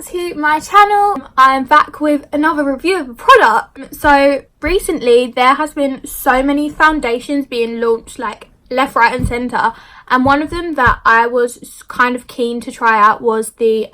to my channel. I'm back with another review of a product. So recently there has been so many foundations being launched like left, right and centre, and one of them that I was kind of keen to try out was the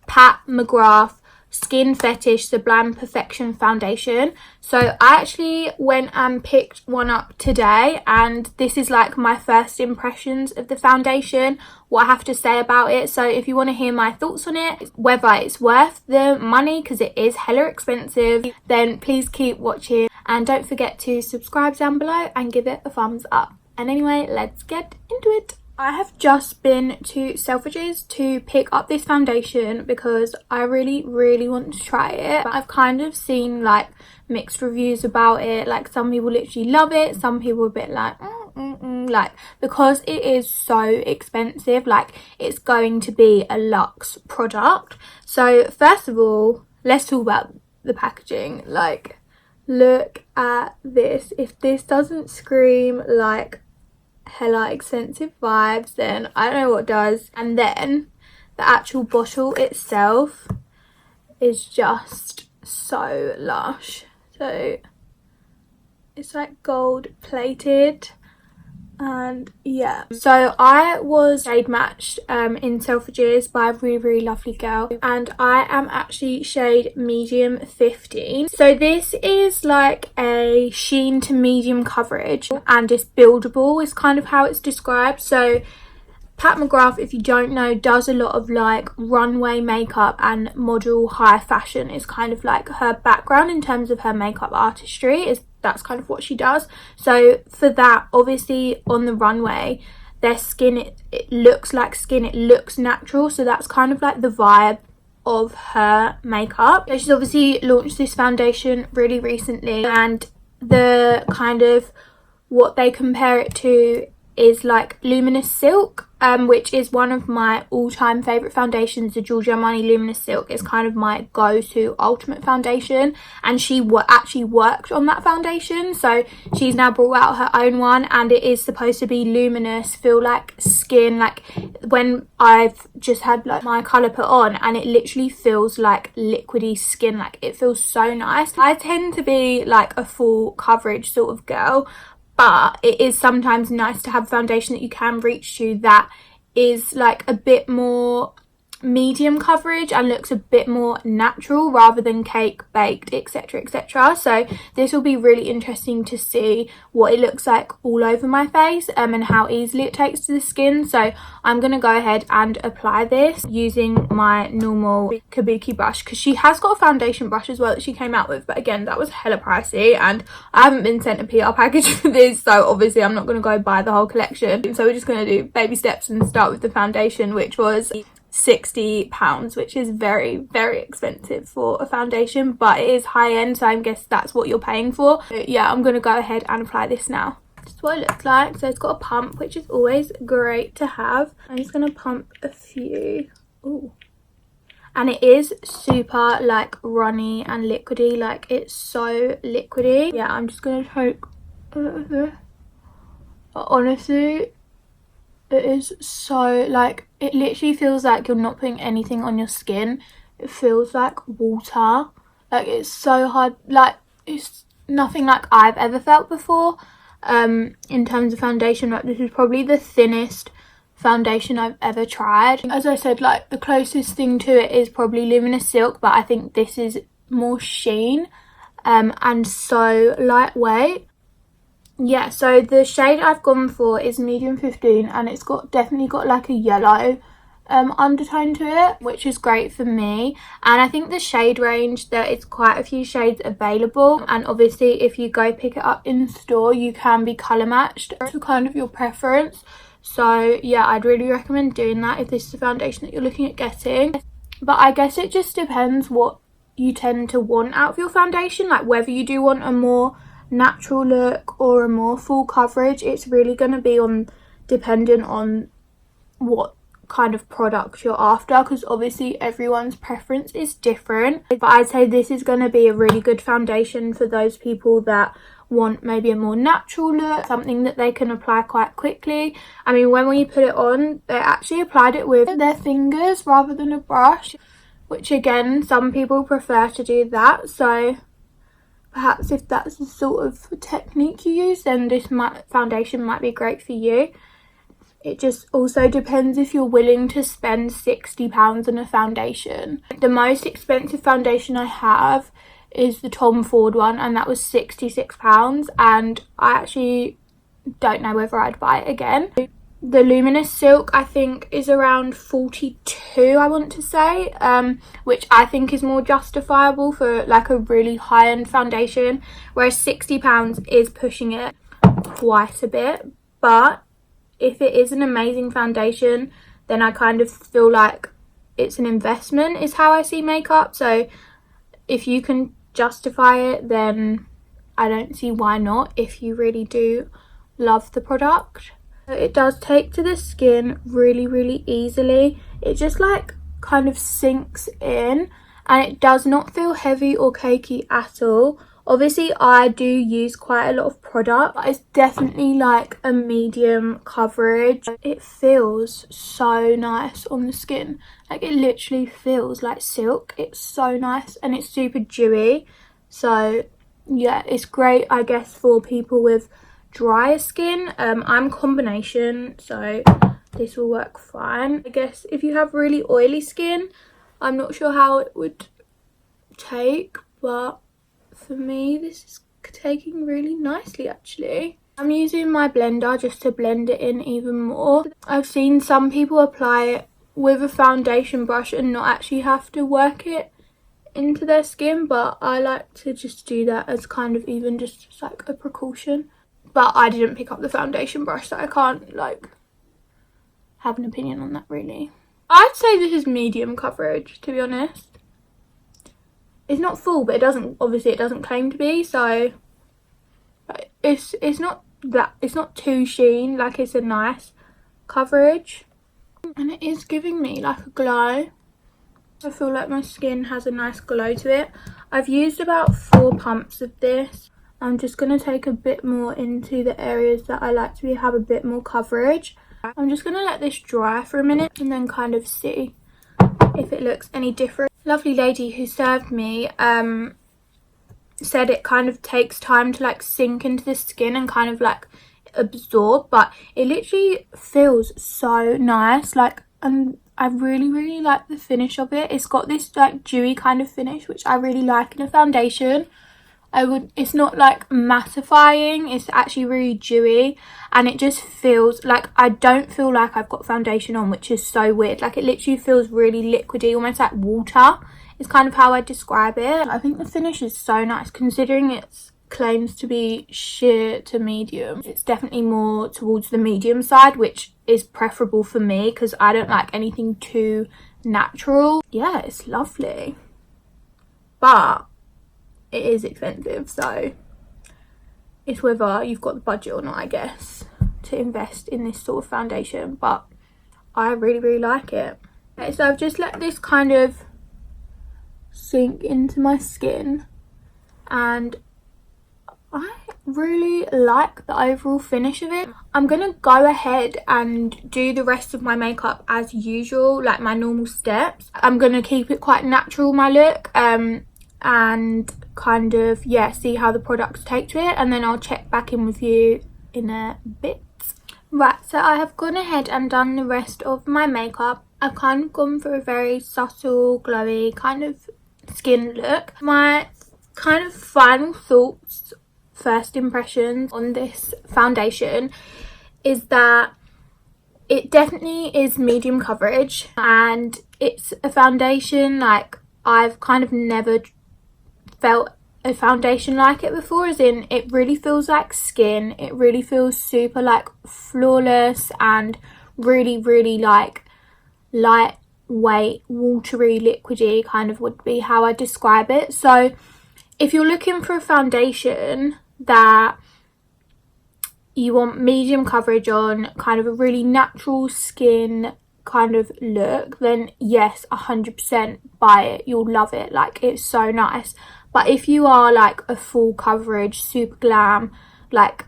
Pat McGrath Skin Fetish Sublime Perfection Foundation. So I actually went and picked one up today, and this is like my first impressions of the foundation, what I have to say about it. So if you want to hear my thoughts on it, whether it's worth the money because it is hella expensive, then please keep watching and don't forget to subscribe down below and give it a thumbs up. And anyway, let's get into it. I have just been to Selfridges to pick up this foundation because I really want to try it. But I've kind of seen like mixed reviews about it. Like some people literally love it, some people a bit like like, because it is so expensive, like it's going to be a luxe product. So first of all, let's talk about the packaging. Like, look at this. If this doesn't scream like hella expensive vibes, then I don't know what does. And then the actual bottle itself is just so lush. So it's like gold plated, and yeah, so I was shade matched in Selfridges by a really lovely girl, and I am actually shade medium 15. So this is like a sheen to medium coverage, and it's buildable is kind of how it's described. So Pat McGrath, if you don't know, does a lot of like runway makeup and model high fashion. Is kind of like her background in terms of her makeup artistry. That's kind of what she does. So for that, obviously on the runway, their skin, it looks like skin, it looks natural. So that's kind of like the vibe of her makeup. So she's obviously launched this foundation really recently, and the kind of what they compare it to is like Luminous Silk, which is one of my all-time favourite foundations. The Giorgio Armani Luminous Silk is kind of my go-to ultimate foundation, and she actually worked on that foundation. So she's now brought out her own one, and it is supposed to be luminous, feel like skin, like when I've just had like my colour put on, and it literally feels like liquidy skin, like it feels so nice. I tend to be like a full coverage sort of girl, but it is sometimes nice to have foundation that you can reach to that is like a bit more medium coverage and looks a bit more natural rather than cake baked, etc, etc. So this will be really interesting to see what it looks like all over my face, and how easily it takes to the skin. So I'm gonna go ahead and apply this using my normal kabuki brush, because she has got a foundation brush as well that she came out with, but again that was hella pricey and I haven't been sent a PR package for this, so obviously I'm not gonna go buy the whole collection. So we're just gonna do baby steps and start with the foundation, which was £60, which is very expensive for a foundation, but it is high end, so I guess that's what you're paying for. So yeah, I'm gonna go ahead and apply this now. This is what it looks like. So it's got a pump, which is always great to have. I'm just gonna pump a few. Ooh. And it is super like runny and liquidy, like it's so liquidy. Yeah, I'm just gonna take honestly, it is so like, it literally feels like you're not putting anything on your skin. It feels like water. Like it's so hard, like it's nothing like I've ever felt before in terms of foundation. Like this is probably the thinnest foundation I've ever tried. As I said, like the closest thing to it is probably Luminous Silk, but I think this is more sheen and so lightweight. Yeah, so the shade I've gone for is medium 15, and it's definitely got like a yellow undertone to it, which is great for me. And I think the shade range, there is quite a few shades available, and obviously if you go pick it up in store you can be colour matched to kind of your preference. So yeah, I'd really recommend doing that if this is the foundation that you're looking at getting. But I guess it just depends what you tend to want out of your foundation, like whether you do want a more natural look or a more full coverage. It's really going to be dependent on what kind of product you're after, because obviously everyone's preference is different. But I'd say this is going to be a really good foundation for those people that want maybe a more natural look, something that they can apply quite quickly. I mean, when we put it on, they actually applied it with their fingers rather than a brush. which again, some people prefer to do that. So perhaps if that's the sort of technique you use, then this foundation might be great for you. It just also depends if you're willing to spend £60 on a foundation. The most expensive foundation I have is the Tom Ford one, and that was £66, and I actually don't know whether I'd buy it again. The Luminous Silk I think is around 42, I want to say, which I think is more justifiable for like a really high-end foundation, whereas £60 is pushing it quite a bit. But if it is an amazing foundation, then I kind of feel like it's an investment, is how I see makeup. So if you can justify it, then I don't see why not, if you really do love the product. It does take to the skin really easily. It just like kind of sinks in, and it does not feel heavy or cakey at all. Obviously I do use quite a lot of product, but it's definitely like a medium coverage. It feels so nice on the skin, like it literally feels like silk. It's so nice and it's super dewy. So yeah, it's great I guess for people with drier skin. I'm combination, so this will work fine. I guess if you have really oily skin, I'm not sure how it would take, but for me this is taking really nicely actually. I'm using my blender just to blend it in even more. I've seen some people apply it with a foundation brush and not actually have to work it into their skin, but I like to just do that as kind of even just like a precaution. But I didn't pick up the foundation brush, so I can't like have an opinion on that really. I'd say this is medium coverage, to be honest. It's not full, but it doesn't claim to be, so it's not too sheen, like it's a nice coverage. And it is giving me like a glow. I feel like my skin has a nice glow to it. I've used about 4 pumps of this. I'm just going to take a bit more into the areas that I like to have a bit more coverage. I'm just going to let this dry for a minute and then kind of see if it looks any different. Lovely lady who served me said it kind of takes time to like sink into the skin and kind of like absorb, but it literally feels so nice. Like I really like the finish of it. It's got this like dewy kind of finish, which I really like in a foundation. It's not like mattifying, it's actually really dewy, and it just feels like I don't feel like I've got foundation on, which is so weird. Like it literally feels really liquidy, almost like water is kind of how I describe it. I think the finish is so nice considering it claims to be sheer to medium. It's definitely more towards the medium side, which is preferable for me because I don't like anything too natural. Yeah, it's lovely, but it is expensive, so it's whether you've got the budget or not, I guess, to invest in this sort of foundation. But I really like it. Okay, so I've just let this kind of sink into my skin, and I really like the overall finish of it. I'm gonna go ahead and do the rest of my makeup as usual, like my normal steps. I'm gonna keep it quite natural, my look, and kind of see how the products take to it, and then I'll check back in with you in a bit. Right, so I have gone ahead and done the rest of my makeup. I've kind of gone for a very subtle, glowy kind of skin look. My kind of final thoughts, first impressions on this foundation is that it definitely is medium coverage, and it's a foundation like I've kind of never felt a foundation like it before, as in it really feels like skin. It really feels super like flawless and really like lightweight, watery, liquidy kind of would be how I describe it. So if you're looking for a foundation that you want medium coverage on, kind of a really natural skin kind of look, then yes, 100% buy it. You'll love it. Like, it's so nice. But if you are like a full coverage, super glam, like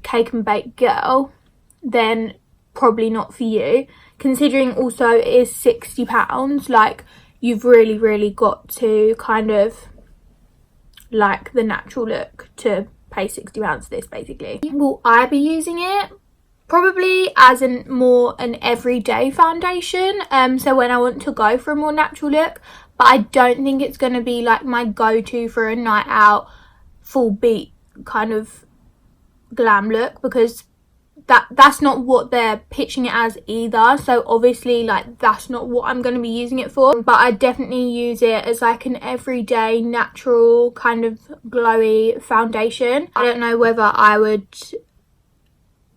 cake and bake girl, then probably not for you. Considering also it is £60, like you've really got to kind of like the natural look to pay £60 for this, basically. Will I be using it? Probably as more an everyday foundation, so when I want to go for a more natural look, but I don't think it's going to be like my go-to for a night out full beat kind of glam look, because that's not what they're pitching it as either. So obviously, like, that's not what I'm going to be using it for, but I definitely use it as like an everyday natural kind of glowy foundation. I don't know whether I would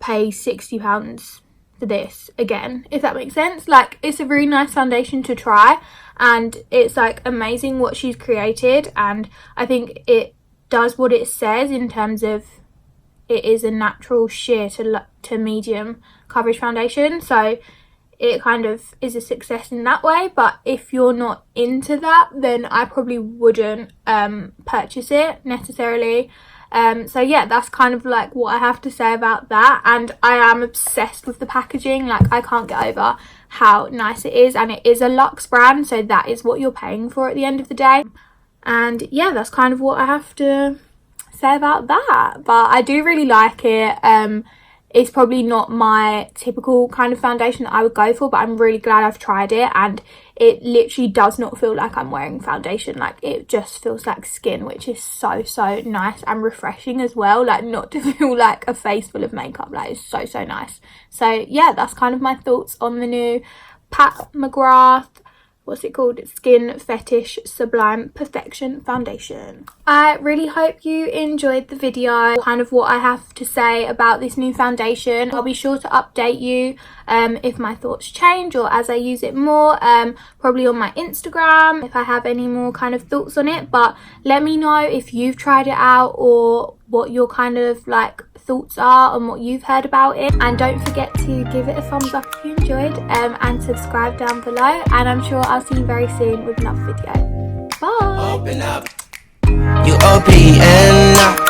pay £60 for this again, if that makes sense. Like, it's a really nice foundation to try, and it's like amazing what she's created, and I think it does what it says in terms of it is a natural sheer to medium coverage foundation, so it kind of is a success in that way. But if you're not into that, then I probably wouldn't purchase it necessarily. So yeah, that's kind of like what I have to say about that. And I am obsessed with the packaging. Like, I can't get over how nice it is, and it is a luxe brand, so that is what you're paying for at the end of the day. And yeah, that's kind of what I have to say about that. But I do really like it. It's probably not my typical kind of foundation that I would go for, but I'm really glad I've tried it, and it literally does not feel like I'm wearing foundation. Like, it just feels like skin, which is so nice and refreshing as well. Like, not to feel like a face full of makeup. Like, it's so nice. So yeah, that's kind of my thoughts on the new Pat McGrath, what's it called, Skin Fetish Sublime Perfection Foundation. I really hope you enjoyed the video, kind of what I have to say about this new foundation. I'll be sure to update you if my thoughts change or as I use it more, probably on my Instagram if I have any more kind of thoughts on it. But let me know if you've tried it out or what your kind of like thoughts are on what you've heard about it, and don't forget to give it a thumbs up if you enjoyed, and subscribe down below, and I'm sure I'll see you very soon with another video. Bye. Open up. You open